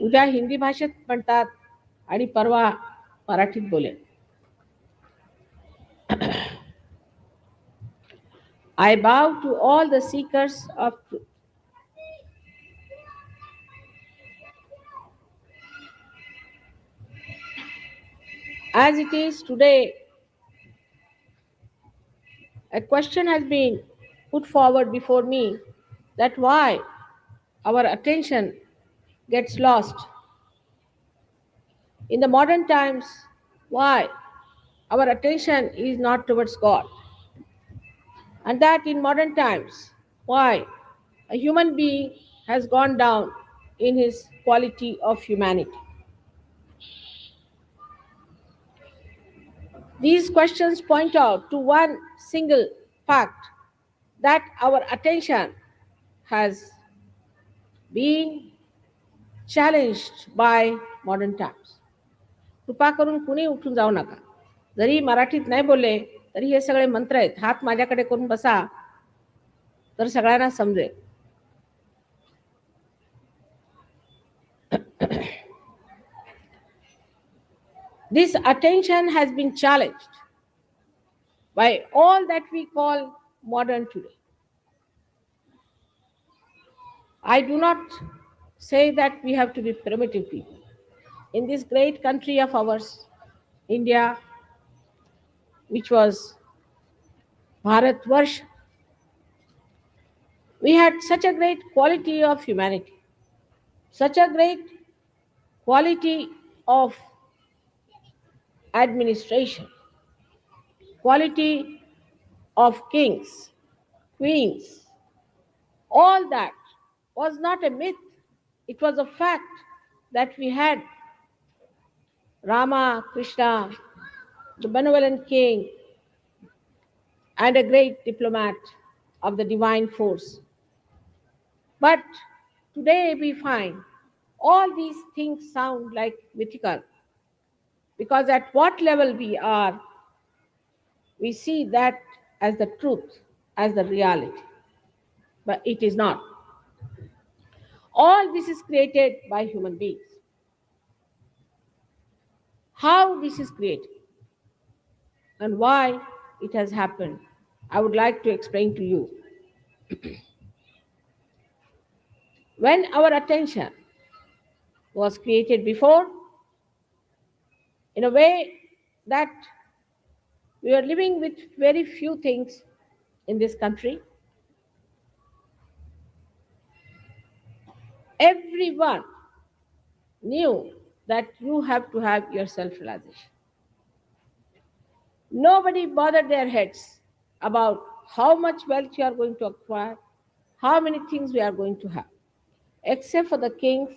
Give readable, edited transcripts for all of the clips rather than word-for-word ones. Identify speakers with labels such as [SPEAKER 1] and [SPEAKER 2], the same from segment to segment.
[SPEAKER 1] उद्या हिंदी भाषेत म्हणतात आणि परवा मराठीत बोलेल. I bow to all the seekers of truth. As it is today, a question has been put forward before me that why our attention gets lost. In the modern times, why our attention is not towards God. And that in modern times, why a human being has gone down in his quality of humanity. These questions point out to one single fact that our attention has been challenged by modern times. कृपा करून कुणी उठून जाऊ नका. जरी मराठीत नाही बोलले तरी हे सगळे मंत्र आहेत. हात माझ्याकडे करून बसा तर सगळ्यांना समजेल. This attention has been challenged by all that we call modern today. I do not say that we have to be primitive people. In this great country of ours, India, which was Bharatvarsh, we had such a great quality of humanity, such a great quality of administration, quality of kings, queens. All that was not a myth, it was a fact that we had Rama, Krishna, the benevolent king, and a great diplomat of the divine force. But today we find all these things sound like mythical because at what level we are, we see that as the truth, as the reality. But it is not. All this is created by human beings. How this is created and why it has happened, I would like to explain to you. When our attention was created before, in a way that we are living with very few things in this country, everyone knew that you have to have your self-realization. Nobody bothered their heads about how much wealth you are going to acquire, how many things we are going to have, except for the kings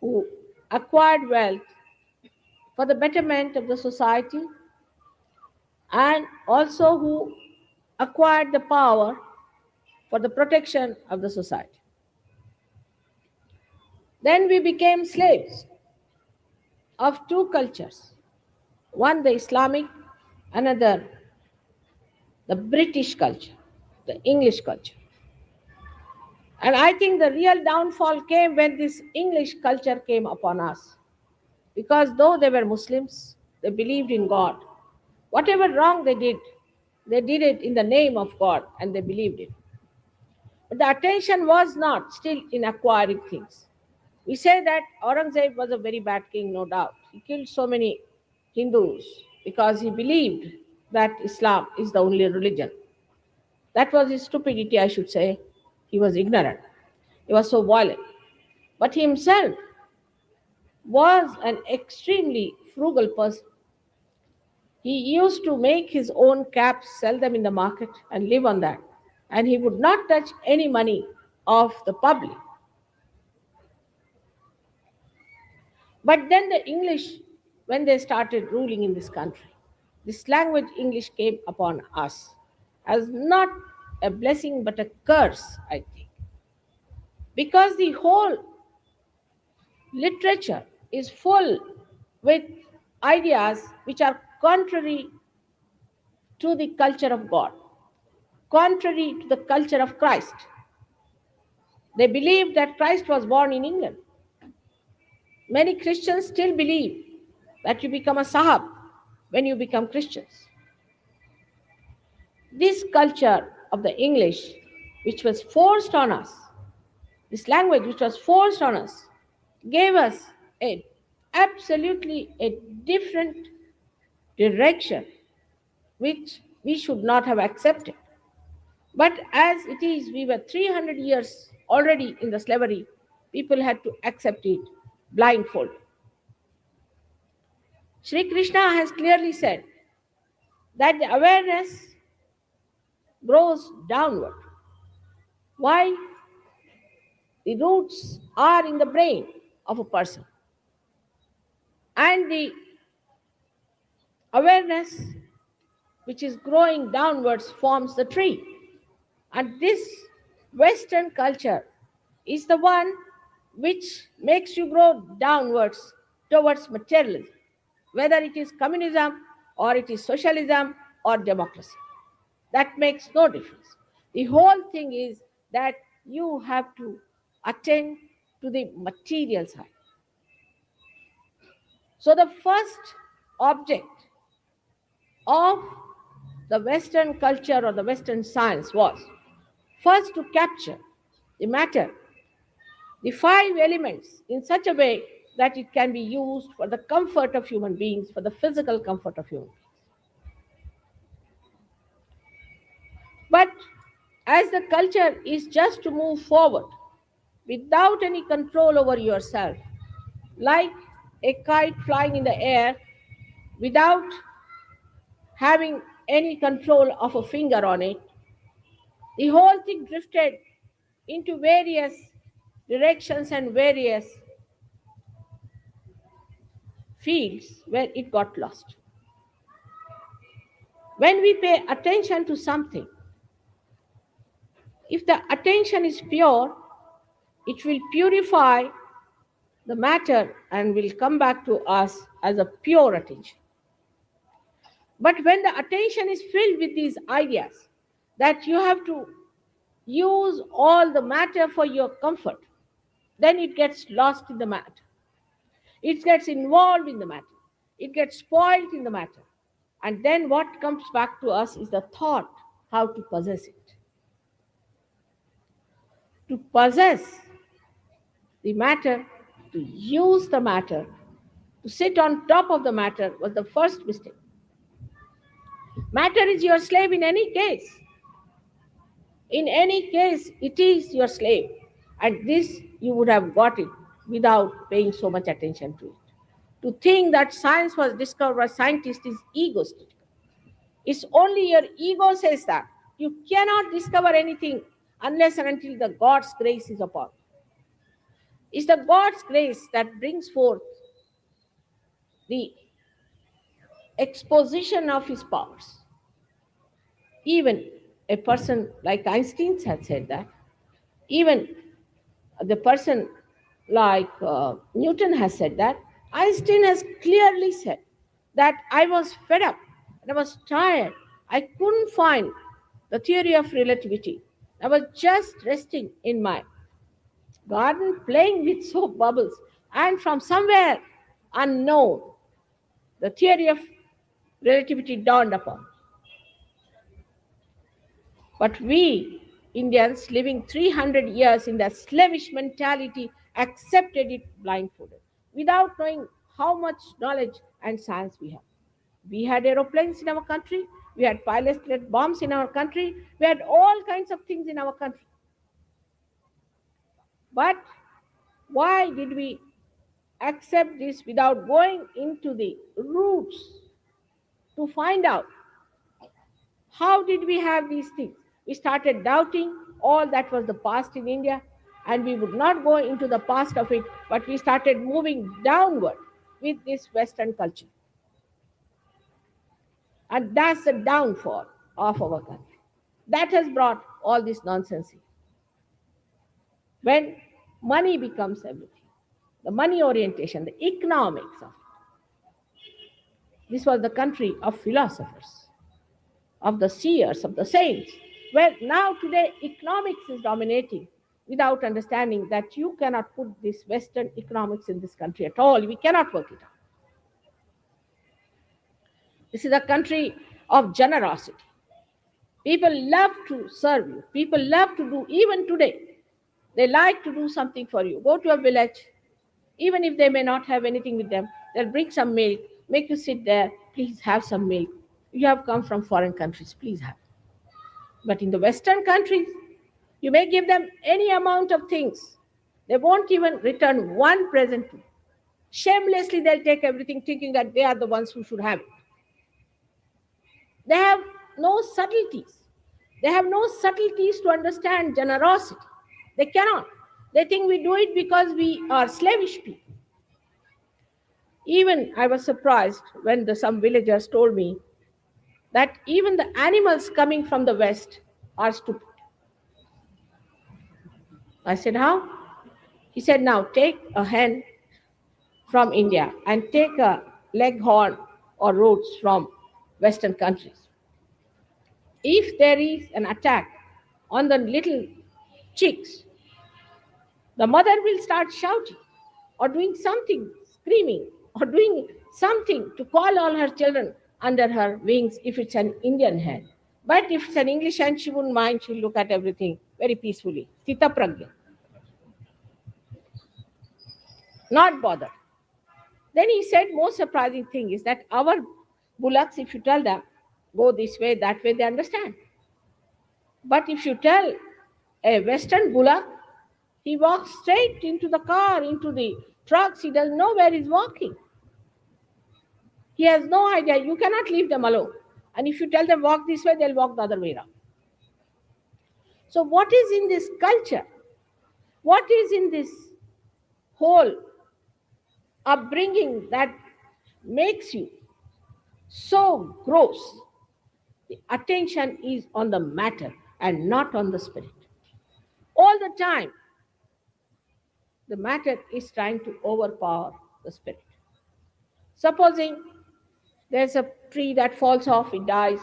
[SPEAKER 1] who acquired wealth for the betterment of the society and also who acquired the power for the protection of the society. Then we became slaves of two cultures, one the Islamic, another the British culture, the English culture. And I think the real downfall came when this English culture came upon us. Because though they were Muslims, they believed in God. Whatever wrong they did it in the name of God and they believed it. But the attention was not still in acquiring things. We say that Aurangzeb was a very bad king, no doubt. He killed so many Hindus because he believed that Islam is the only religion. That was his stupidity, I should say. He was ignorant. He was so violent. But he himself was an extremely frugal person. He used to make his own caps, sell them in the market, and live on that. And he would not touch any money of the public. But then the English, when they started ruling in this country, this language English came upon us as not a blessing but a curse, I think. Because the whole literature is full with ideas which are contrary to the culture of God, contrary to the culture of Christ. They believed that Christ was born in England. Many Christians still believe that you become a Sahab when you become Christians. This culture of the English, which was forced on us, this language which was forced on us, gave us absolutely a different direction which we should not have accepted. But as it is, we were 300 years already in the slavery, people had to accept it blindfolded. Sri Krishna has clearly said that the awareness grows downward. Why? The roots are in the brain of a person. And the awareness which is growing downwards forms the tree. And this Western culture is the one which makes you grow downwards towards materialism, whether it is communism or it is socialism or democracy. That makes no difference. The whole thing is that you have to attend to the material side. So the first object of the Western culture or the Western science was first to capture the matter, the 5 elements, in such a way that it can be used for the comfort of human beings, for the physical comfort of human beings. But as the culture is just to move forward without any control over yourself, like a kite flying in the air without having any control of a finger on it, the whole thing drifted into various directions and various fields where it got lost. When we pay attention to something, if the attention is pure, it will purify the matter and will come back to us as a pure attention. But when the attention is filled with these ideas that you have to use all the matter for your comfort, then it gets lost in the matter. It gets involved in the matter. It gets spoiled in the matter. And then what comes back to us is the thought how to possess it. To possess the matter, to use the matter, to sit on top of the matter was the first mistake. Matter is your slave in any case. In any case, it is your slave. And this you would have got it without paying so much attention to it. To think that science was discovered by scientists is egoistic. It's only your ego says that. You cannot discover anything unless and until the God's grace is upon you. It's the God's grace that brings forth the exposition of his powers. Even a person like Einstein had said that. Even the person like Newton has said that. Einstein has clearly said that I was fed up, and I was tired. I couldn't find the theory of relativity. I was just resting in my garden playing with soap bubbles, and from somewhere unknown, the theory of relativity dawned upon me. But we Indians, living 300 years in that slavish mentality, accepted it blindfolded, without knowing how much knowledge and science we have. We had aeroplanes in our country, we had piloted bombs in our country, we had all kinds of things in our country. But why did we accept this without going into the roots to find out how did we have these things? We started doubting all that was the past in India, and we would not go into the past of it, but we started moving downward with this Western culture. And that's the downfall of our country. That has brought all this nonsense here. When money becomes everything, the money orientation, the economics of it. This was the country of philosophers, of the seers, of the saints, where now today economics is dominating without understanding that you cannot put this Western economics in this country at all. We cannot work it out. This is a country of generosity. People love to serve you. People love to do, even today, they like to do something for you. Go to a village, even if they may not have anything with them, they'll bring some milk, make you sit there, please have some milk. You have come from foreign countries, please have. But in the Western countries, you may give them any amount of things. They won't even return one present to you. Shamelessly, they'll take everything thinking that they are the ones who should have it. They have no subtleties. They have no subtleties to understand generosity. They cannot. They think we do it because we are slavish people. Even I was surprised when some villagers told me that even the animals coming from the West are stupid. I said, how? He said, now take a hen from India and take a leghorn or roach from Western countries. If there is an attack on the little chicks, the mother will start shouting or doing something, screaming, or doing something to call all her children under her wings if it's an Indian hen. But if it's an English hen, she wouldn't mind. She'll look at everything very peacefully. Sthita pragya. Not bothered. Then he said, most surprising thing is that our bullocks, if you tell them, go this way, that way, they understand. But if you tell a Western bullock, he walks straight into the car, into the trucks. He doesn't know where he's walking. He has no idea. You cannot leave them alone. And if you tell them walk this way, they'll walk the other way around. So what is in this culture? What is in this whole upbringing that makes you so gross? The attention is on the matter and not on the spirit. All the time, the matter is trying to overpower the spirit. Supposing there's a tree that falls off, it dies,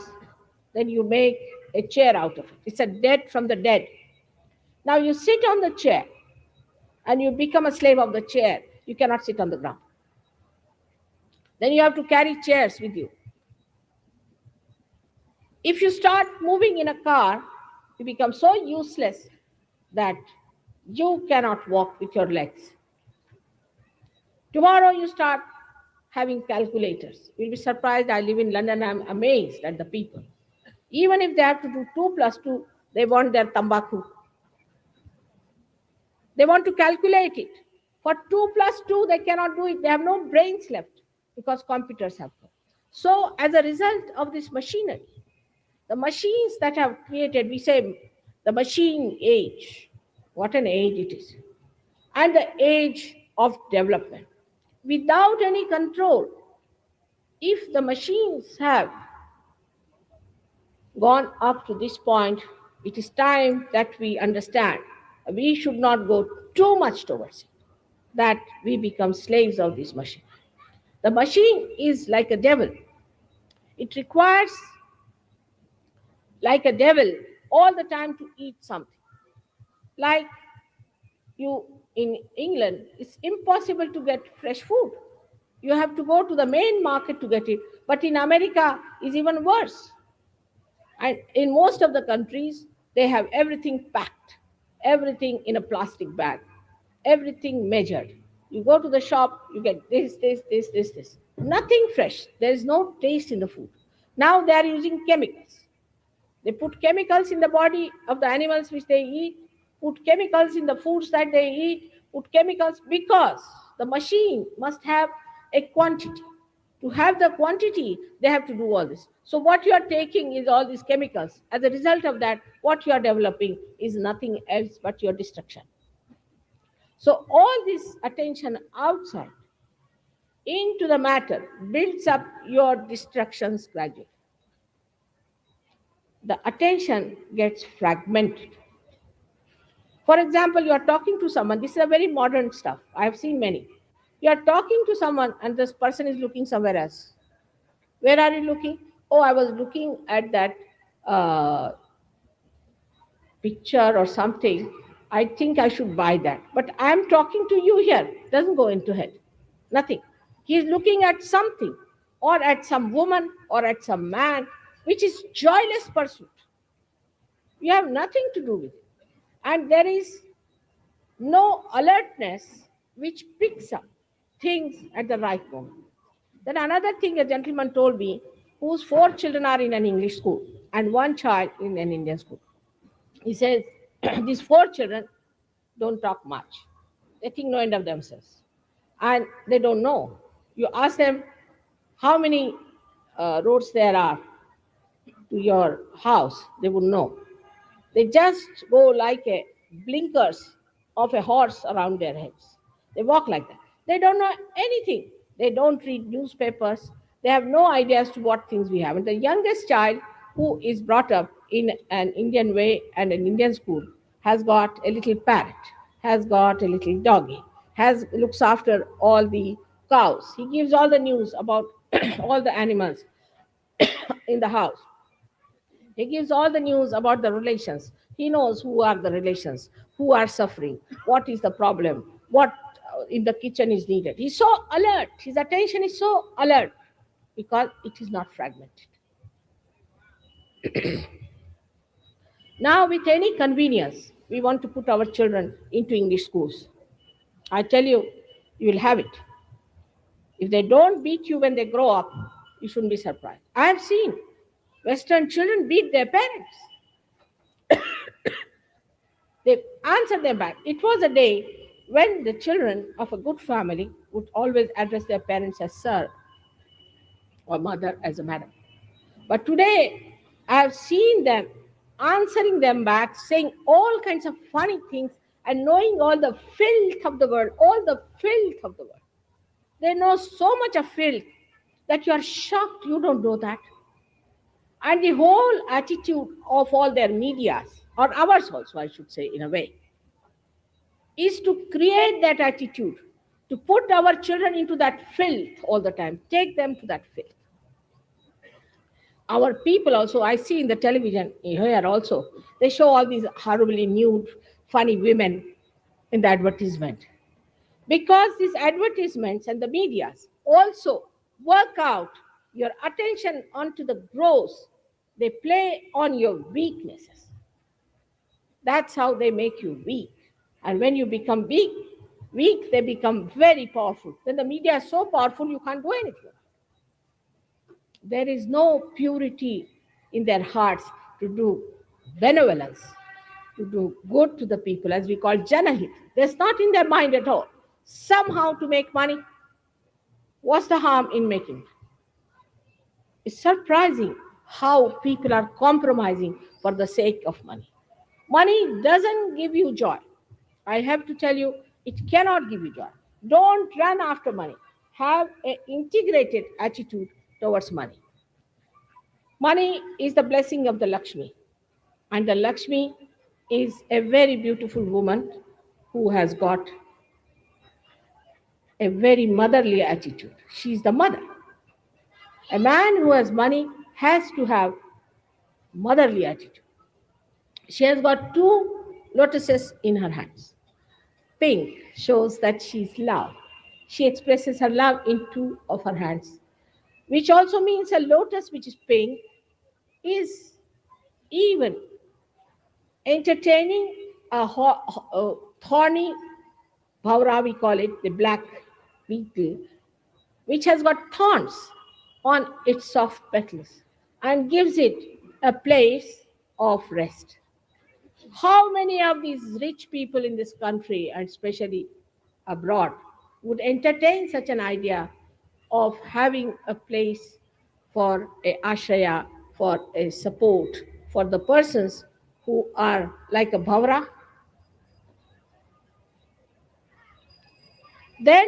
[SPEAKER 1] then you make a chair out of it. It's a dead from the dead. Now you sit on the chair and you become a slave of the chair. You cannot sit on the ground. Then you have to carry chairs with you. If you start moving in a car, you become so useless that you cannot walk with your legs. Tomorrow you start having calculators. You'll be surprised. I live in London. I'm amazed at the people. Even if they have to do 2 plus 2, they want their tambaku. They want to calculate it. For 2 plus 2, they cannot do it. They have no brains left because computers have come. So as a result of this machinery, the machines that have created, we say the machine age, what an age it is, and the age of development. Without any control, if the machines have gone up to this point, it is time that we understand we should not go too much towards it, that we become slaves of this machine. The machine is like a devil. It requires, like a devil, all the time to eat something. Like you in England, it's impossible to get fresh food. You have to go to the main market to get it. But in America, it's even worse. And in most of the countries, they have everything packed, everything in a plastic bag, everything measured. You go to the shop, you get this. Nothing fresh. There is no taste in the food. Now they are using chemicals. They put chemicals in the body of the animals which they eat, put chemicals in the foods that they eat, put chemicals because the machine must have a quantity. To have the quantity, they have to do all this. So what you are taking is all these chemicals. As a result of that, what you are developing is nothing else but your destruction. So all this attention outside into the matter builds up your destructions gradually. The attention gets fragmented. For example, you are talking to someone. This is a very modern stuff. I have seen many. You are talking to someone and this person is looking somewhere else. Where are you looking? Oh, I was looking at that picture or something I think I should buy that. But I'm talking to you here. Doesn't go into head. Nothing. He's looking at something or at some woman or at some man, which is joyless pursuit. You have nothing to do with it. And there is no alertness which picks up things at the right moment. Then another thing a gentleman told me, whose 4 children are in an English school and 1 child in an Indian school. He says, these 4 children don't talk much. They think no end of themselves. And they don't know. You ask them how many roads there are to your house, they would know. They just go like a blinkers of a horse around their heads. They walk like that. They don't know anything. They don't read newspapers. They have no idea as to what things we have. And the youngest child, who is brought up in an Indian way and an Indian school, has got a little parrot, has got a little doggy, has looks after all the cows. He gives all the news about all the animals in the house. He gives all the news about the relations. He knows who are the relations, who are suffering, what is the problem, what in the kitchen is needed. He's so alert. His attention is so alert because it is not fragmented. Now, with any convenience, we want to put our children into English schools. I tell you, you will have it. If they don't beat you when they grow up, you shouldn't be surprised. I have seen Western children beat their parents. They answer them back. It was a day when the children of a good family would always address their parents as sir or mother as a madam. But today, I have seen them answering them back, saying all kinds of funny things and knowing all the filth of the world, all the filth of the world. They know so much of filth that you are shocked you don't know that. And the whole attitude of all their medias, or ours also, I should say, in a way, is to create that attitude, to put our children into that filth all the time, take them to that filth. Our people also, I see in the television here also, they show all these horribly nude, funny women in the advertisement. Because these advertisements and the medias also work out your attention onto the gross, they play on your weaknesses. That's how they make you weak. And when you become weak, they become very powerful. Then the media is so powerful you can't do anything. There is no purity in their hearts to do benevolence, to do good to the people, as we call janahit. There's not in their mind at all. Somehow to make money. What's the harm in making it? It's surprising how people are compromising for the sake of money. Money doesn't give you joy. I have to tell you, it cannot give you joy. Don't run after money. Have an integrated attitude towards money. Money is the blessing of the Lakshmi. And the Lakshmi is a very beautiful woman who has got a very motherly attitude. She's the mother. A man who has money has to have motherly attitude. She has got 2 lotuses in her hands. Pink shows that she's love. She expresses her love in 2 of her hands, which also means a lotus which is pink is even entertaining a thorny bhavra, we call it, the black beetle, which has got thorns on its soft petals and gives it a place of rest. How many of these rich people in this country, and especially abroad, would entertain such an idea of having a place for a ashraya, for a support for the persons who are like a bhavra? Then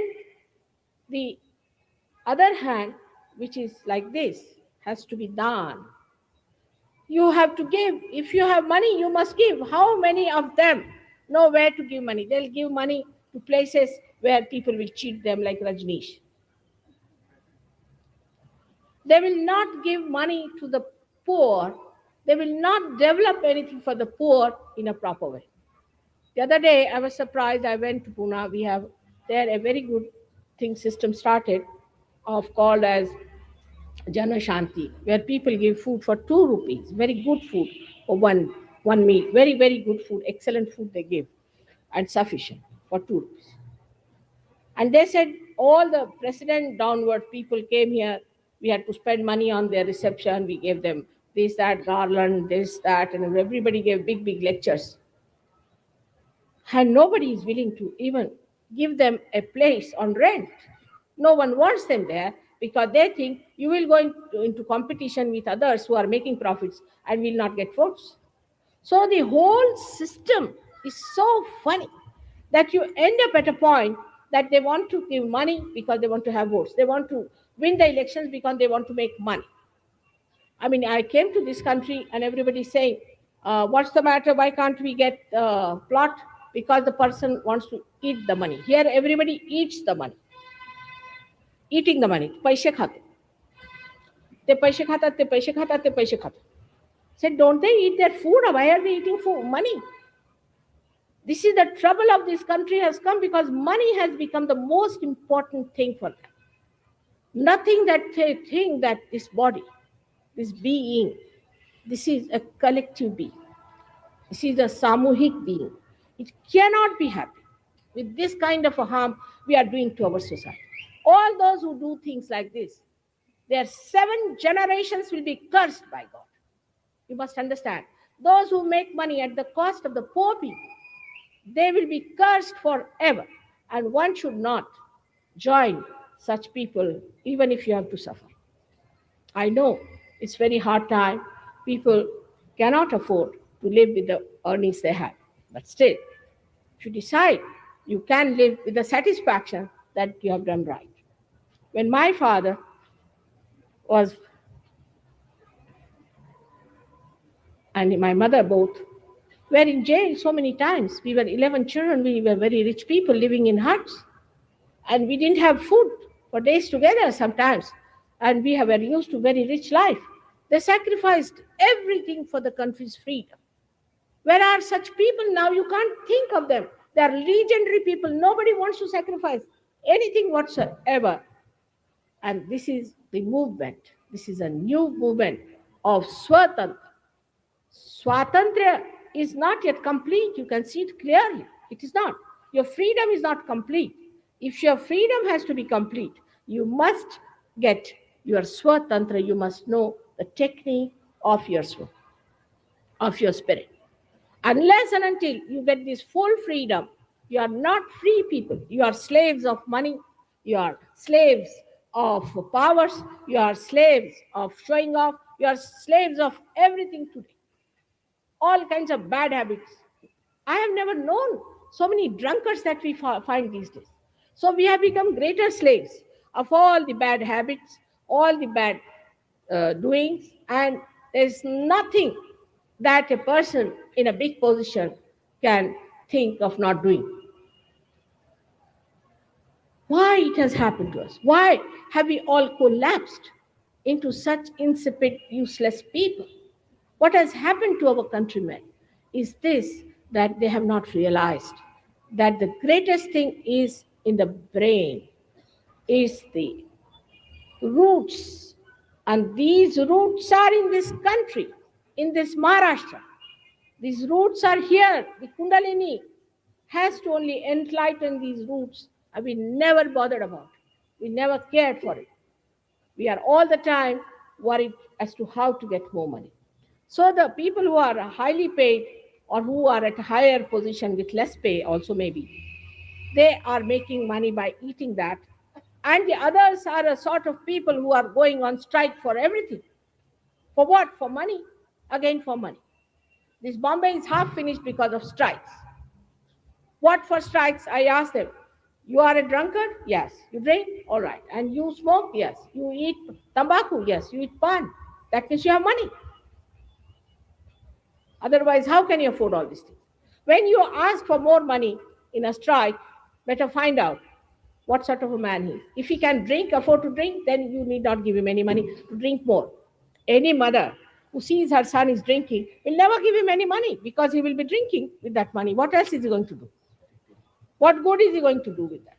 [SPEAKER 1] the other hand, which is like this, has to be done. You have to give. If you have money, you must give. How many of them know where to give money? They'll give money to places where people will cheat them, like Rajneesh. They will not give money to the poor. They will not develop anything for the poor in a proper way. The other day, I was surprised. I went to Pune. We have there a very good thing system started of called as Jana Shanti, where people give food for 2 rupees. Very good food for one meal. Very, very good food. Excellent food they give, and sufficient for 2 rupees. And they said all the president downward people came here. We had to spend money on their reception. We gave them this, that, garland, this, that, and everybody gave big, big lectures. And nobody is willing to even give them a place on rent. No one wants them there because they think you will go into competition with others who are making profits and will not get votes. So the whole system is so funny that you end up at a point that they want to give money because they want to have votes. They want to win the elections because they want to make money. I mean, I came to this country and everybody's saying, what's the matter? Why can't we get plot? Because the person wants to eat the money. Here, everybody eats the money. Eating the money. Paise khate. They paise khata, they paise khata, they paise khata. Said, don't they eat their food? Or why are they eating food? Money? This is the trouble of this country has come because money has become the most important thing for them. Nothing that they think that this body, this being, this is a collective being. This is a samuhik being. It cannot be happy with this kind of a harm we are doing to our society. All those who do things like this, their 7 generations will be cursed by God. You must understand. Those who make money at the cost of the poor people, they will be cursed forever. And one should not join such people, even if you have to suffer. I know it's very hard time. People cannot afford to live with the earnings they have. But still, if you decide, you can live with the satisfaction that you have done right. When my father was, and my mother both, were in jail so many times. We were 11 children. We were very rich people living in huts. And we didn't have food for days together sometimes. And we were used to very rich life. They sacrificed everything for the country's freedom. Where are such people now? You can't think of them. They are legendary people. Nobody wants to sacrifice anything whatsoever. And this is the movement. This is a new movement of Swatantra. Swatantra is not yet complete. You can see it clearly. It is not. Your freedom is not complete. If your freedom has to be complete, you must get your Swatantra. You must know the technique of your spirit. Unless and until you get this full freedom, you are not free people. You are slaves of money. You are slaves of powers. You are slaves of showing off. You are slaves of everything today. All kinds of bad habits. I have never known so many drunkards that we find these days. So we have become greater slaves of all the bad habits, all the bad doings, and there's nothing that a person in a big position can think of not doing. Why it has happened to us? Why have we all collapsed into such insipid, useless people? What has happened to our countrymen is this, that they have not realized that the greatest thing is in the brain, is the roots. And these roots are in this country, in this Maharashtra. These roots are here. The Kundalini has to only enlighten these roots, and we never bothered about it. We never cared for it. We are all the time worried as to how to get more money. So the people who are highly paid or who are at a higher position with less pay also maybe, they are making money by eating that. And the others are a sort of people who are going on strike for everything. For what? For money. Again, for money. This Bombay is half finished because of strikes. What for strikes? I asked them. You are a drunkard? Yes. You drink? All right. And you smoke? Yes. You eat tobacco? Yes. You eat pan. That means you have money. Otherwise, how can you afford all these things? When you ask for more money in a strike, better find out what sort of a man he is. If he can afford to drink, then you need not give him any money to drink more. Any mother who sees her son is drinking will never give him any money because he will be drinking with that money. What else is he going to do? What good is he going to do with that?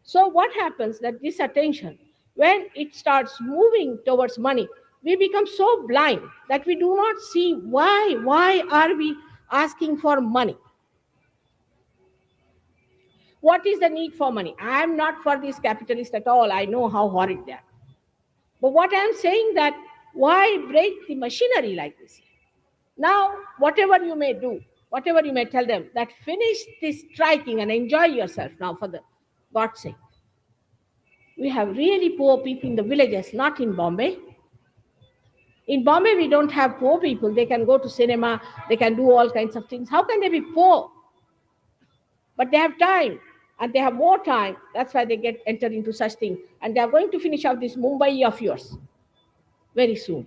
[SPEAKER 1] So what happens that this attention, when it starts moving towards money, we become so blind that we do not see why are we asking for money? What is the need for money? I am not for this capitalist at all. I know how horrid they are. But what I am saying that why break the machinery like this? Now, whatever you may do, whatever you may tell them, that finish this striking and enjoy yourself now for the God's sake. We have really poor people in the villages, not in Bombay. In Bombay, we don't have poor people. They can go to cinema, they can do all kinds of things. How can they be poor? But they have time, and they have more time. That's why they enter into such things. And they are going to finish off this Mumbai of yours very soon,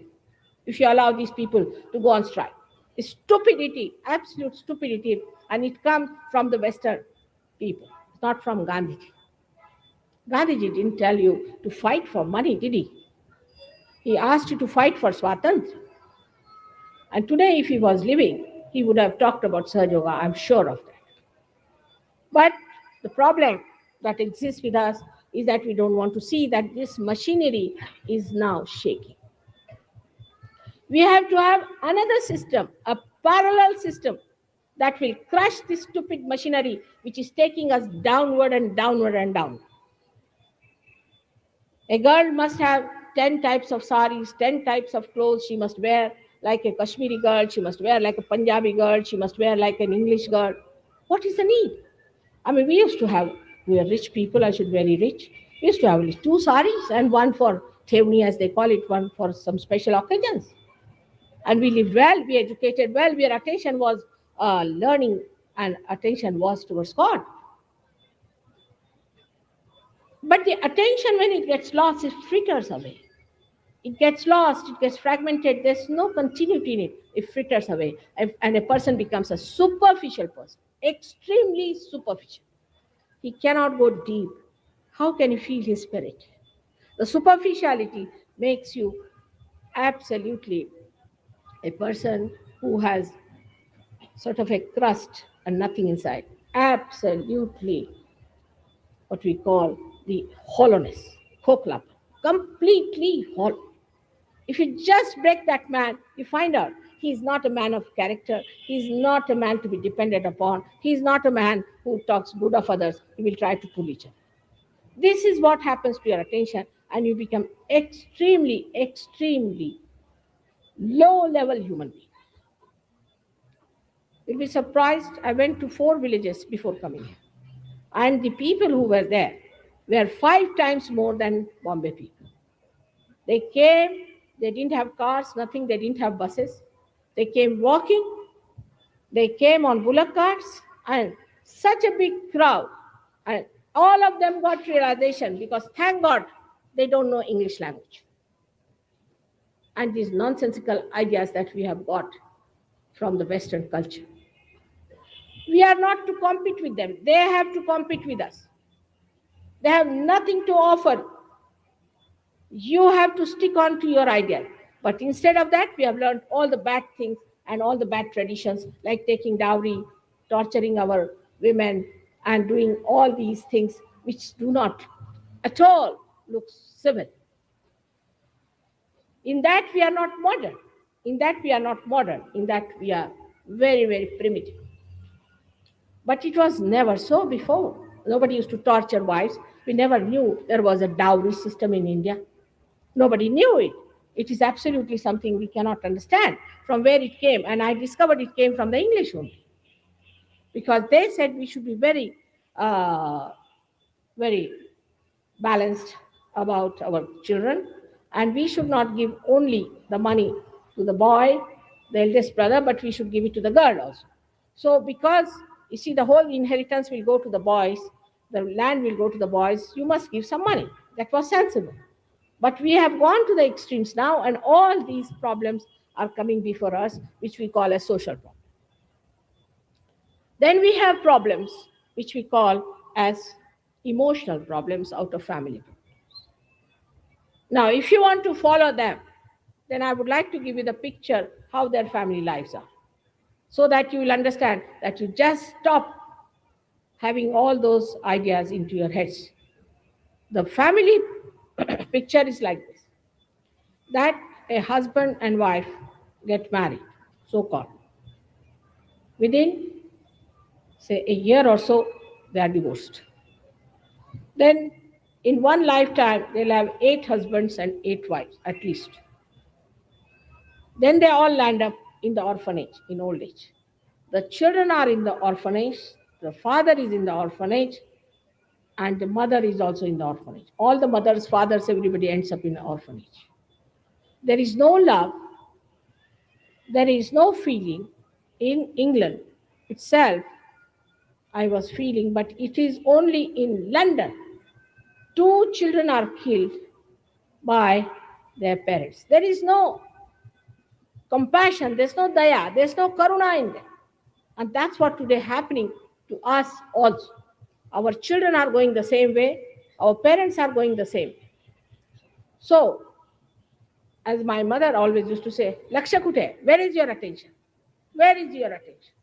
[SPEAKER 1] if you allow these people to go on strike. It's stupidity, absolute stupidity, and it comes from the Western people, not from Gandhiji. Gandhiji didn't tell you to fight for money, did he? He asked you to fight for Swatantra. And today, if he was living, he would have talked about Sahaja, I'm sure of that. But the problem that exists with us is that we don't want to see that this machinery is now shaking. We have to have another system, a parallel system that will crush this stupid machinery which is taking us downward and downward and downward. A girl must have 10 types of saris, 10 types of clothes she must wear, like a Kashmiri girl, she must wear like a Punjabi girl, she must wear like an English girl. What is the need? I mean, we are rich people, I should be very rich. We used to have only 2 saris and one for Thevni, as they call it, one for some special occasions. And we lived well, we educated well, where attention was learning and attention was towards God. But the attention, when it gets lost, it fritters away. It gets lost, it gets fragmented, there's no continuity in it. It fritters away, and a person becomes a superficial person, extremely superficial. He cannot go deep. How can you feel his spirit? The superficiality makes you absolutely a person who has sort of a crust and nothing inside. Absolutely what we call the hollowness, kokla, completely hollow. If you just break that man, you find out he's not a man of character. He's not a man to be depended upon. He's not a man who talks good of others. He will try to pull each other. This is what happens to your attention, and you become extremely, extremely low-level human being. You'll be surprised. I went to 4 villages before coming here, and the people who were there were 5 times more than Bombay people. They came, they didn't have cars, nothing, they didn't have buses. They came walking, they came on bullock carts, and such a big crowd. And all of them got realization, because thank God they don't know English language. And these nonsensical ideas that we have got from the Western culture. We are not to compete with them. They have to compete with us. They have nothing to offer. You have to stick on to your ideal. But instead of that, we have learned all the bad things and all the bad traditions, like taking dowry, torturing our women, and doing all these things which do not at all look civil. In that we are not modern. In that we are not modern. In that we are very, very primitive. But it was never so before. Nobody used to torture wives. We never knew there was a dowry system in India. Nobody knew it. It is absolutely something we cannot understand from where it came. And I discovered it came from the English only. Because they said we should be very, very balanced about our children. And we should not give only the money to the boy, the eldest brother, but we should give it to the girl also. So because, you see, the whole inheritance will go to the boys, the land will go to the boys, you must give some money. That was sensible. But we have gone to the extremes now, and all these problems are coming before us, which we call a social problem. Then we have problems which we call as emotional problems out of family problems. Now, if you want to follow them, then I would like to give you the picture how their family lives are, so that you will understand that you just stop having all those ideas into your heads. The family picture is like this, that a husband and wife get married, so called. Within, say, a year or so, they are divorced. Then, in one lifetime, they'll have 8 husbands and 8 wives, at least. Then they all land up in the orphanage in old age. The children are in the orphanage, the father is in the orphanage, and the mother is also in the orphanage. All the mothers, fathers, everybody ends up in the orphanage. There is no love, there is no feeling. In England itself, I was feeling, but it is only in London. 2 children are killed by their parents. There is no compassion, there's no daya, there's no karuna in them. And that's what today happening to us also. Our children are going the same way, our parents are going the same. So, as my mother always used to say, Laksha kute, where is your attention? Where is your attention?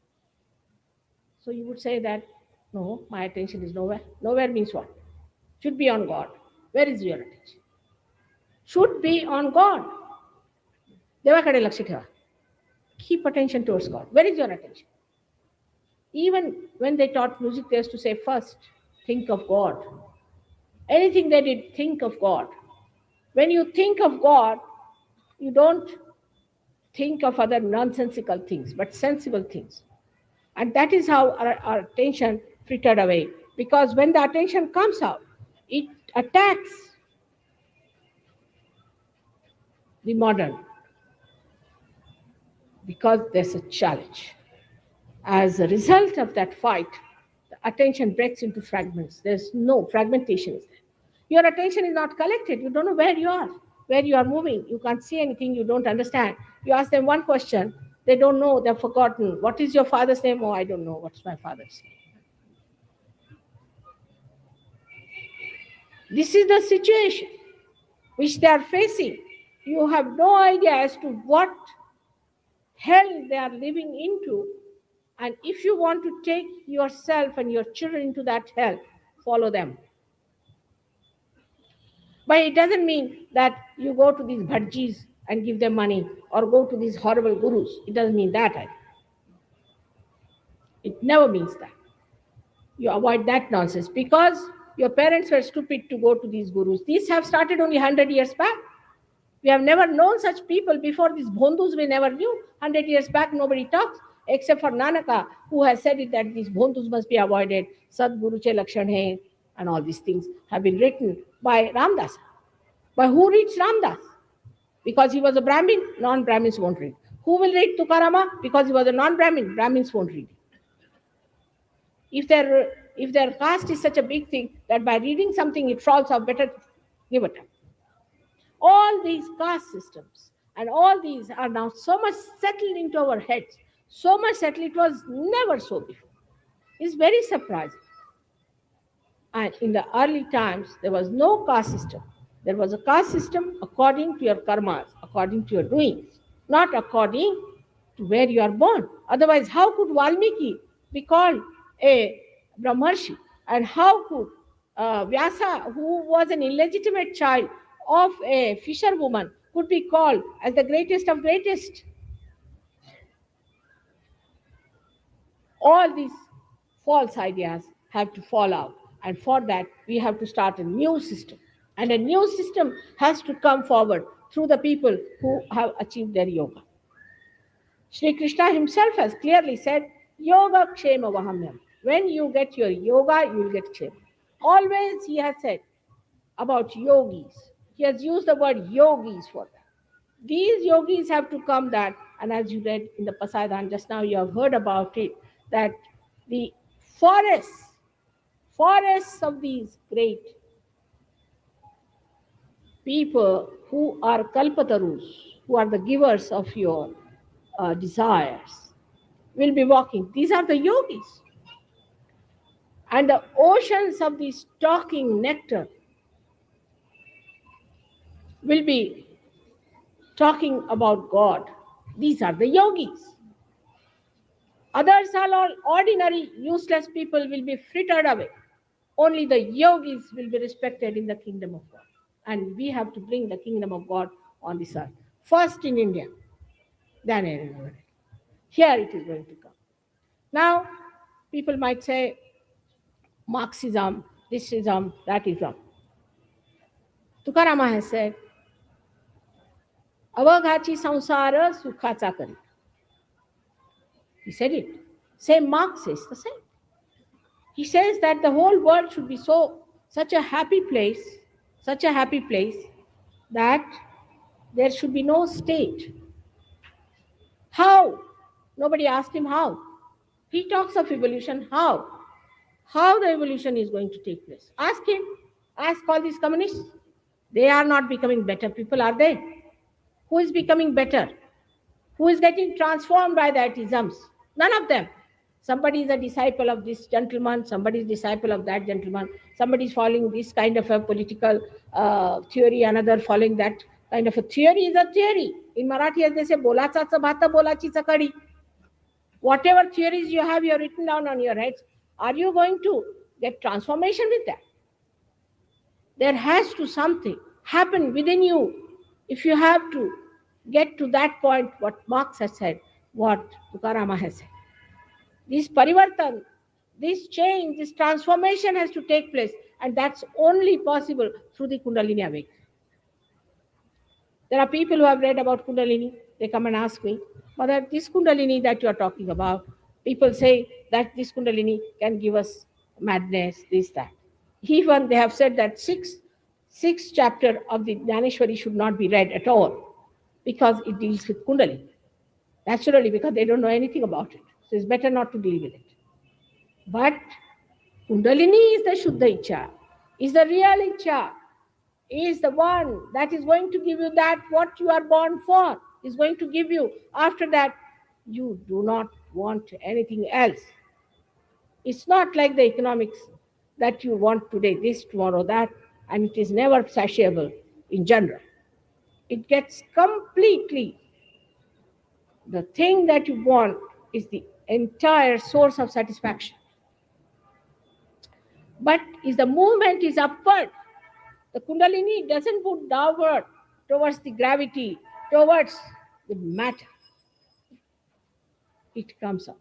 [SPEAKER 1] So you would say that, no, my attention is nowhere. Nowhere means what? Should be on God. Where is your attention? Should be on God. Deva kade laksha theva. Keep attention towards God. Where is your attention? Even when they taught music, they used to say, first, think of God. Anything they did, think of God. When you think of God, you don't think of other nonsensical things, but sensible things. And that is how our attention frittered away. Because when the attention comes out, it attacks the modern. Because there's a challenge. As a result of that fight, the attention breaks into fragments. There's no fragmentation. Is there. Your attention is not collected. You don't know where you are moving. You can't see anything. You don't understand. You ask them one question, they don't know. They've forgotten. What is your father's name? Oh, I don't know. What's my father's name? This is the situation which they are facing. You have no idea as to what hell they are living into. And if you want to take yourself and your children into that hell, follow them. But it doesn't mean that you go to these bhajis and give them money or go to these horrible gurus. It doesn't mean that either. It never means that. You avoid that nonsense because your parents were stupid to go to these gurus. These have started only 100 years back. We have never known such people before. These bhondus we never knew. 100 years back, nobody talks except for Nanaka, who has said it that these bhondus must be avoided. Sadguru che lakshan hai, and all these things have been written by Ramdas. But who reads Ramdas? Because he was a Brahmin, non-Brahmins won't read. Who will read Tukarama? Because he was a non-Brahmin, Brahmins won't read. If their caste is such a big thing that by reading something it falls off, better give it up. All these caste systems and all these are now so much settled into our heads, so much settled, it was never so before. It's very surprising. And in the early times, there was no caste system. There was a caste system according to your karmas, according to your doings, not according to where you are born. Otherwise, how could Valmiki be called a Brahmarshi? And how could Vyasa, who was an illegitimate child of a fisherwoman, could be called as the greatest of greatest? All these false ideas have to fall out. And for that, we have to start a new system. And a new system has to come forward through the people who have achieved their yoga. Sri Krishna himself has clearly said, Yoga Kshema Vahamyam. When you get your yoga, you will get Kshema. Always he has said about yogis. He has used the word yogis for that. These yogis have to come that, and as you read in the Pasaidan just now, you have heard about it, that the forests of these great people who are kalpatarus, who are the givers of your desires, will be walking. These are the yogis. And the oceans of this talking nectar will be talking about God. These are the yogis. Others are all ordinary, useless people will be frittered away. Only the yogis will be respected in the kingdom of God. And we have to bring the kingdom of God on this earth. First in India, then everywhere. Here it is going to come. Now, people might say, Marxism, this ism, that ism. Tukarama has said, Avaghachi samsara sukhacha kari. He said it. Same Marx says the same. He says that the whole world should be such a happy place that there should be no state. How? Nobody asked him how. He talks of evolution. How? How the evolution is going to take place. Ask him. Ask all these communists. They are not becoming better people, are they? Who is becoming better? Who is getting transformed by that isms? None of them. Somebody is a disciple of this gentleman, somebody is a disciple of that gentleman, somebody is following this kind of a political theory, another following that kind of a theory is a theory. In Marathi, as they say, bolacha bhata bolachi kadi. Whatever theories you have, you have written down on your heads. Are you going to get transformation with that? There has to something happen within you if you have to get to that point, what Marx has said, what Tukarama has said. This parivartan, this change, this transformation has to take place, and that's only possible through the Kundalini awakening. There are people who have read about Kundalini. They come and ask me, Mother, this Kundalini that you are talking about, people say that this Kundalini can give us madness, this, that. Even they have said that sixth chapter of the Jnaneshwari should not be read at all because it deals with Kundalini. Naturally, because they don't know anything about it. So it's better not to deal with it. But Kundalini is the Shuddha Icha, is the real Icha, is the one that is going to give you that what you are born for, is going to give you. After that, you do not want anything else. It's not like the economics that you want today, this, tomorrow, that, and it is never satiable in general. It gets completely, the thing that you want is the entire source of satisfaction. But if the movement is upward, the Kundalini doesn't move downward towards the gravity, towards the matter. It comes up.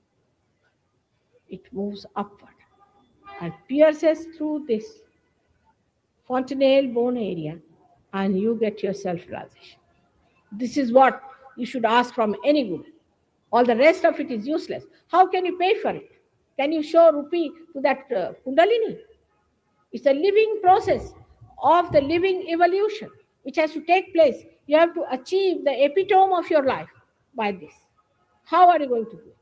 [SPEAKER 1] It moves upward and pierces through this fontanelle bone area, and you get your self-realization. This is what you should ask from any guru. All the rest of it is useless. How can you pay for it? Can you show rupee to that Kundalini? It's a living process of the living evolution which has to take place. You have to achieve the epitome of your life by this. How are you going to do it?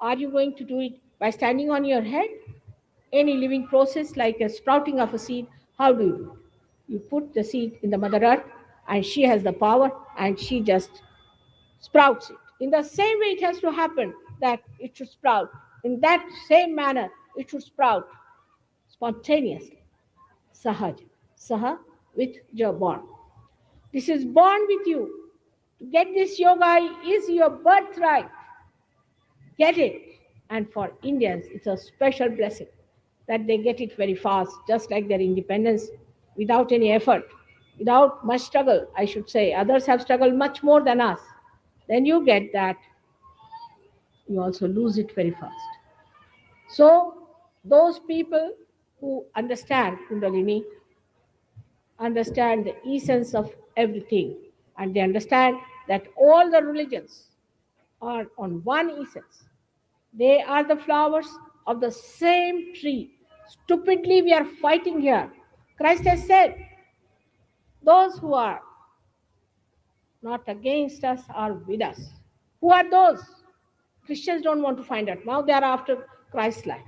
[SPEAKER 1] Are you going to do it by standing on your head? Any living process like a sprouting of a seed, how do you do it? You put the seed in the Mother Earth and she has the power and she just sprouts it. In the same way it has to happen that it should sprout. In that same manner, it should sprout spontaneously. Sahaj. Saha with your born. This is born with you. To get this yoga is your birthright. Get it. And for Indians, it's a special blessing that they get it very fast, just like their independence, without any effort, without much struggle, I should say. Others have struggled much more than us. Then you get that, you also lose it very fast. So those people who understand Kundalini, understand the essence of everything, and they understand that all the religions are on one essence. They are the flowers of the same tree. Stupidly, we are fighting here. Christ has said, those who are not against us are with us. Who are those? Christians don't want to find out. Now they are after Christ's life.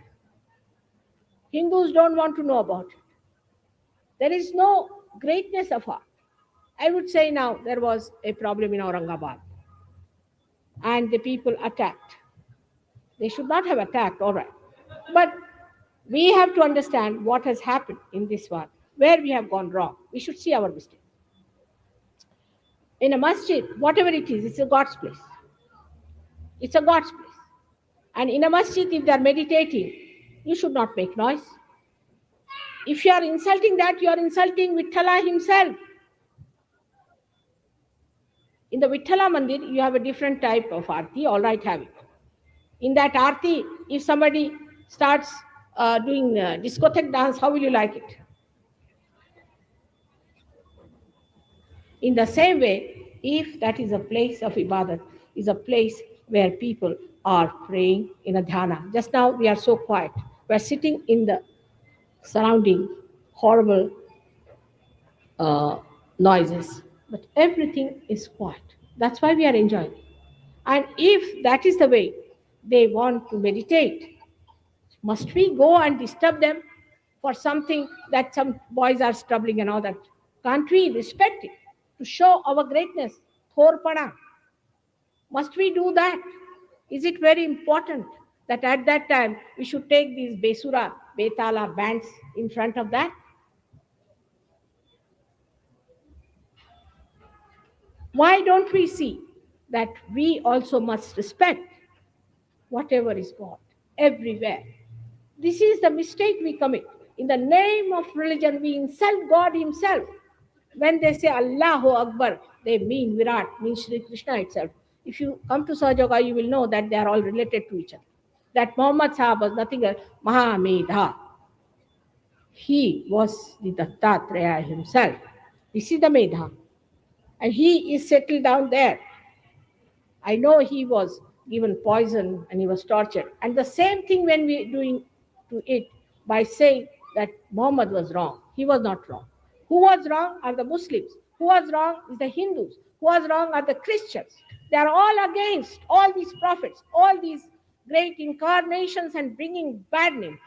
[SPEAKER 1] Hindus don't want to know about it. There is no greatness of art. I would say now there was a problem in Aurangabad and the people attacked. They should not have attacked, all right. But we have to understand what has happened in this one, where we have gone wrong. We should see our mistake. In a masjid, whatever it is, it's a God's place. It's a God's place. And in a masjid, if they are meditating, you should not make noise. If you are insulting that, you are insulting Vithala himself. In the Vithala Mandir, you have a different type of arti, all right, have it. In that arti, if somebody starts doing discotheque dance, how will you like it? In the same way, if that is a place of ibadat, is a place where people are praying in a dhyana. Just now we are so quiet. We are sitting in the surrounding horrible noises, but everything is quiet. That's why we are enjoying. And if that is the way they want to meditate, must we go and disturb them for something that some boys are struggling and all that? Can't we respect it to show our greatness? Thorpada. Must we do that? Is it very important that at that time we should take these Besura, Betala bands in front of that? Why don't we see that we also must respect whatever is God everywhere? This is the mistake we commit. In the name of religion, we insult God himself. When they say Allahu Akbar, they mean Virat, means Sri Krishna itself. If you come to Sahajya, you will know that they are all related to each other. That Muhammad Sahab was nothing else, Mahamedha. He was the Dattatreya himself. This is the Medha. And he is settled down there. I know he was given poison and he was tortured. And the same thing when we doing to it by saying that Muhammad was wrong. He was not wrong. Who was wrong are the Muslims. Who was wrong is the Hindus. Who was wrong are the Christians. They are all against all these prophets, all these great incarnations and bringing bad name to them.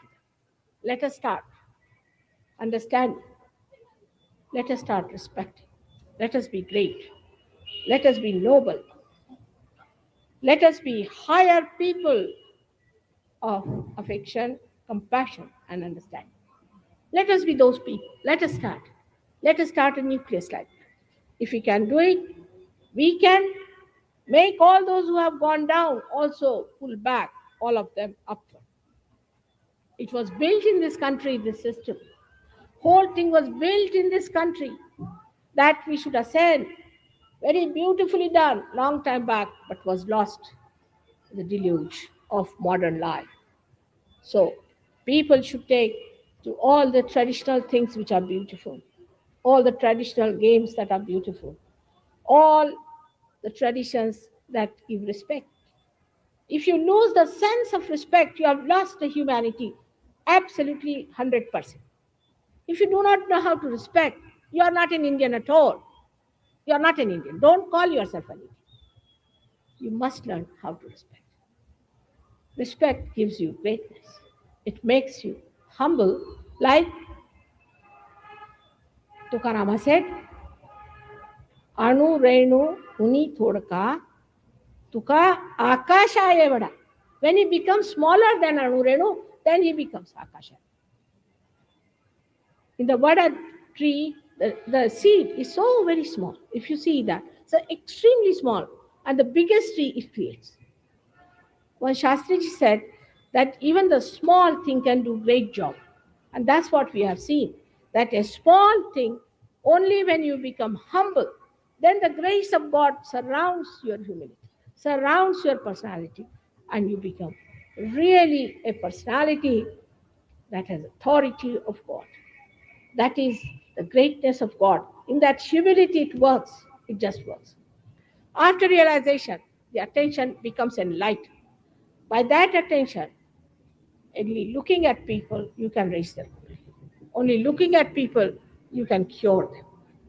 [SPEAKER 1] Let us start understanding. Let us start respecting. Let us be great. Let us be noble. Let us be higher people of affection, compassion, and understanding. Let us be those people. Let us start. Let us start a nucleus like that. If we can do it, we can make all those who have gone down also pull back, all of them upward. It was built in this country, this system. Whole thing was built in this country that we should ascend. Very beautifully done, long time back, but was lost in the deluge of modern life. So people should take to all the traditional things which are beautiful, all the traditional games that are beautiful, all the traditions that give respect. If you lose the sense of respect, you have lost the humanity, absolutely 100%. If you do not know how to respect, you are not an Indian at all. You are not an Indian. Don't call yourself an Indian. You must learn how to respect. Respect gives you greatness. It makes you humble, like Tukarama said, Anu Renu Uni Thodka Tuka Akashaya Vada. When he becomes smaller than Anu Renu, then he becomes Akashaya. In the Vada tree, the seed is so very small. If you see that, it's extremely small, and the biggest tree it creates. One Shastriji said that even the small thing can do great job. And that's what we have seen, that a small thing, only when you become humble, then the grace of God surrounds your humility, surrounds your personality, and you become really a personality that has authority of God. That is the greatness of God. In that humility it works, it just works. After realization, the attention becomes enlightened. By that attention, only looking at people, you can raise them. Only looking at people, you can cure them.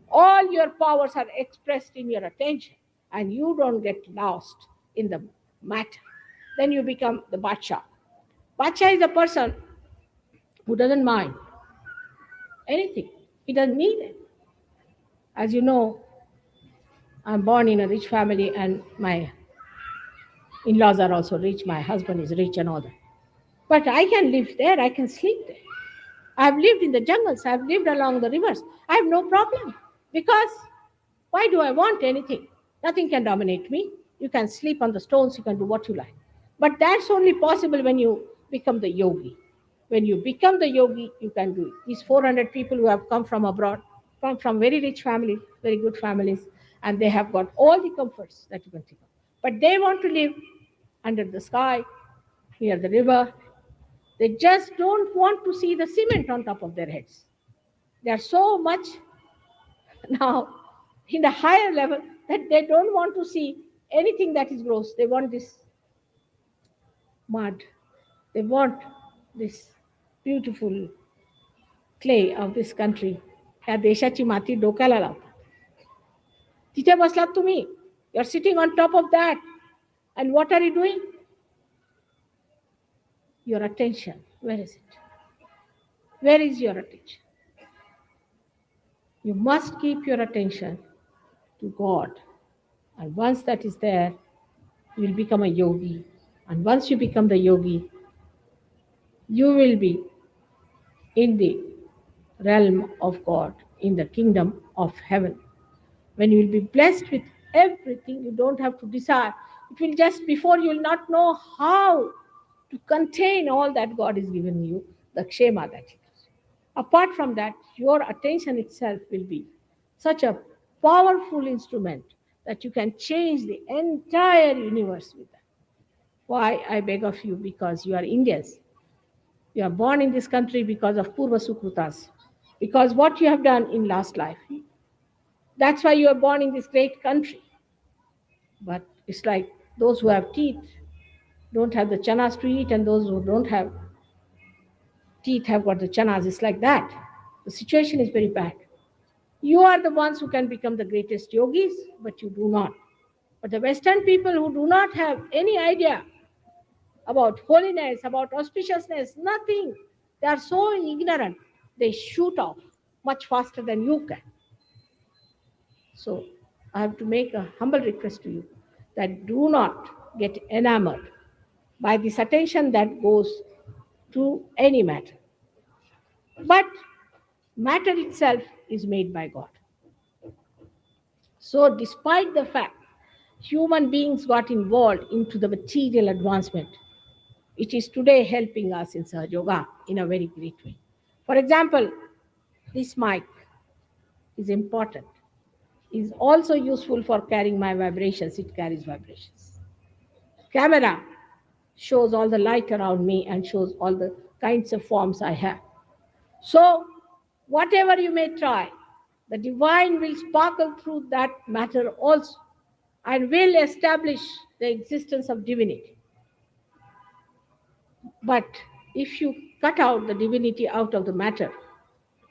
[SPEAKER 1] All your powers are expressed in your attention, and you don't get lost in the matter. Then you become the Bacha. Bacha is a person who doesn't mind anything. He doesn't need it. As you know, I'm born in a rich family, and my in-laws are also rich. My husband is rich and all that. But I can live there. I can sleep there. I've lived in the jungles. I've lived along the rivers. I have no problem because Why do I want anything? Nothing can dominate me. You can sleep on the stones, you can do what you like. But that's only possible when you become the yogi. When you become the yogi, you can do it. These 400 people who have come from abroad, come from very rich families, very good families, and they have got all the comforts that you can think of. But they want to live under the sky, near the river. They just don't want to see the cement on top of their heads. They are so much now in the higher level that they don't want to see anything that is gross. They want this mud. They want this beautiful clay of this country. या देशाची माती डोक्याला लावतात. तिथे बसलात तुम्ही. You are sitting on top of that. And what are you doing? Your attention. Where is it? Where is your attention? You must keep your attention to God. And once that is there, you will become a yogi. And once you become the yogi, you will be in the realm of God, in the kingdom of heaven. When you will be blessed with everything, you don't have to desire. It will just, before you will not know how to contain all that God is giving you, the kshema that He gives. Apart from that, your attention itself will be such a powerful instrument that you can change the entire universe with that. Why, I beg of you, because you are Indians. You are born in this country because of Purva Sukrutas, because what you have done in last life. That's why you are born in this great country. But it's like those who have teeth don't have the chanas to eat, and those who don't have teeth have got the chanas. It's like that. The situation is very bad. You are the ones who can become the greatest yogis, but you do not. But the Western people who do not have any idea about holiness, about auspiciousness, nothing. They are so ignorant. They shoot off much faster than you can. So I have to make a humble request to you that do not get enamored by this attention that goes to any matter. But matter itself is made by God. So despite the fact human beings got involved into the material advancement, it is today helping us in Sahaja Yoga in a very great way. For example, this mic is important. Is also useful for carrying my vibrations. It carries vibrations. Camera shows all the light around me and shows all the kinds of forms I have. So whatever you may try, the divine will sparkle through that matter also and will establish the existence of divinity. But if you cut out the divinity out of the matter,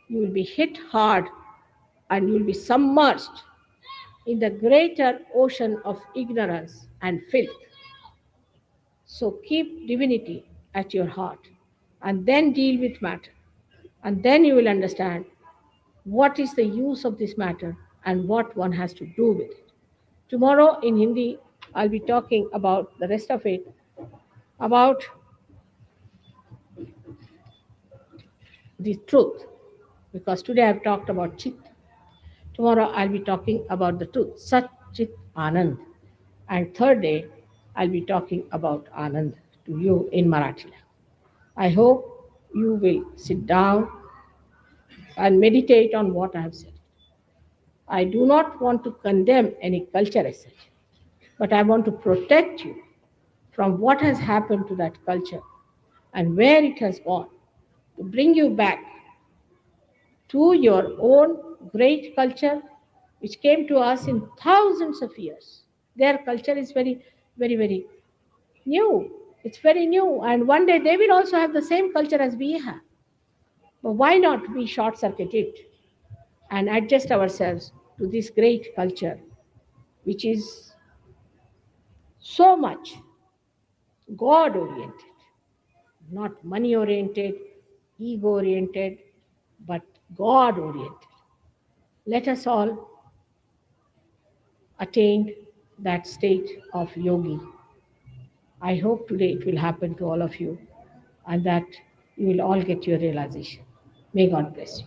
[SPEAKER 1] you will be hit hard and you will be submerged in the greater ocean of ignorance and filth. So keep divinity at your heart and then deal with matter. And then you will understand what is the use of this matter and what one has to do with it. Tomorrow in Hindi, I'll be talking about the rest of it, about the truth. Because today I've talked about Chit. Tomorrow I'll be talking about the truth, Sat Chit Anand. And third day, I'll be talking about Anand to you in Marathi. I hope you will sit down and meditate on what I have said. I do not want to condemn any culture as such, but I want to protect you from what has happened to that culture and where it has gone, to bring you back to your own great culture, which came to us in thousands of years. Their culture is very, very, very new. It's very new. And one day they will also have the same culture as we have. But why not we short circuit it and adjust ourselves to this great culture, which is so much God oriented, not money oriented, ego oriented, but God oriented. Let us all attain that state of yogi. I hope today it will happen to all of you and that you will all get your realization. May God bless you.